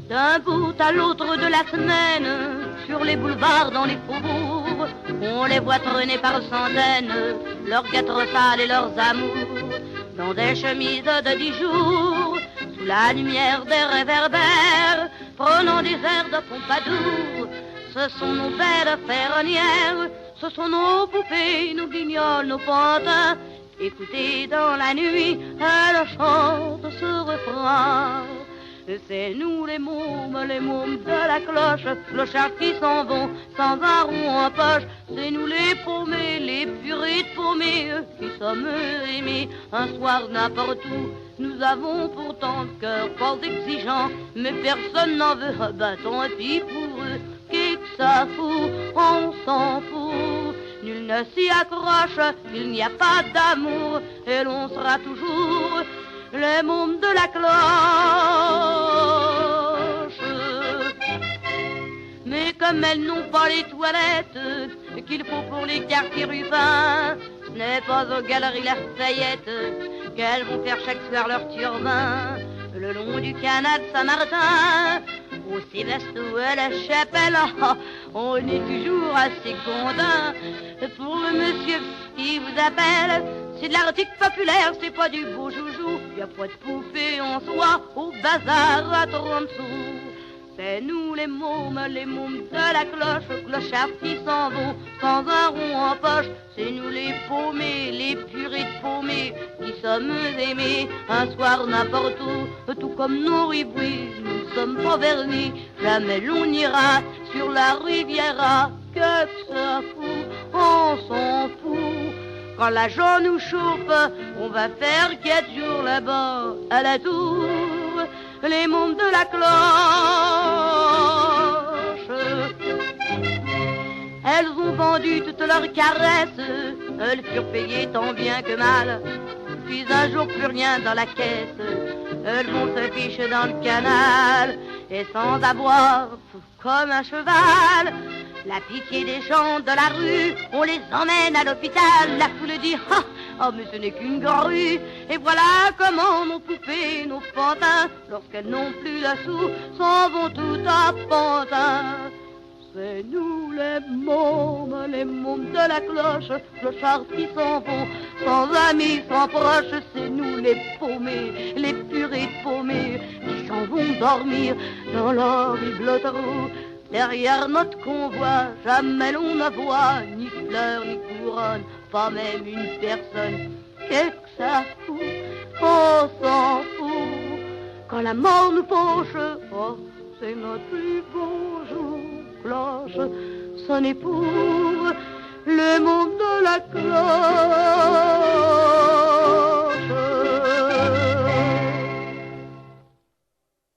D'un bout à l'autre de la semaine, sur les boulevards, dans les faubourgs, on les voit traîner par centaines, leurs guêtres sales et leurs amours, dans des chemises de 10 jours, sous la lumière des réverbères, prenant des airs de Pompadour. Ce sont nos belles ferronnières, ce sont nos poupées, nos guignols, nos pantins. Écoutez dans la nuit, elles chantent ce refrain. C'est nous les mômes de la cloche, clochards qui s'en vont sans un rond en poche. C'est nous les paumés, les purées de paumés, qui sommes aimés un soir n'importe où. Nous avons pourtant le cœur fort exigeant, mais personne n'en veut, bah tant pis pour eux. Qu'est-ce que ça fout, on s'en fout. Nul ne s'y accroche, il n'y a pas d'amour, et l'on sera toujours les mômes de la cloche. Mais comme elles n'ont pas les toilettes qu'il faut pour les quartiers rubans, ce n'est pas aux galeries Lafayette qu'elles vont faire chaque soir leur turbin. Le long du canal Saint-Martin, au Céleste ou à la Chapelle, on est toujours assez content. Pour le monsieur qui vous appelle, c'est de l'article populaire, c'est pas du beau joujou. Y a pas de poupée en soie au bazar à 30 sous. C'est nous les mômes de la cloche, clochards qui s'en vont sans un rond en poche. C'est nous les paumés, les purées de paumés, qui sommes aimés un soir n'importe où. Tout comme nos ribouis, nous sommes pas vernis, jamais l'on ira sur la Riviera. Que ça fout, on s'en fout. Quand l'argent nous chauffe, on va faire 4 jours là-bas à la tour. Les mômes de la cloche, elles ont vendu toutes leurs caresses, elles furent payées tant bien que mal. Puis un jour plus rien dans la caisse, elles vont se ficher dans le canal, et sans avoir comme un cheval la pitié des gens de la rue, on les emmène à l'hôpital. La foule dit ah, mais ce n'est qu'une grue. Et voilà comment nos poupées, nos pantins, lorsqu'elles n'ont plus de sous, s'en vont tout à pantin. C'est nous les mômes de la cloche, clochards qui s'en vont sans amis, sans proches. C'est nous les paumés, les purées de paumés, qui s'en vont dormir dans l'horrible trou. Derrière notre convoi, jamais l'on ne voit ni fleurs ni couronne, pas même une personne. Qu'est-ce que ça fout, on s'en fout. Quand la mort nous fauche, oh, c'est notre plus beau jour. Cloche, sonnez pour le monde de la cloche.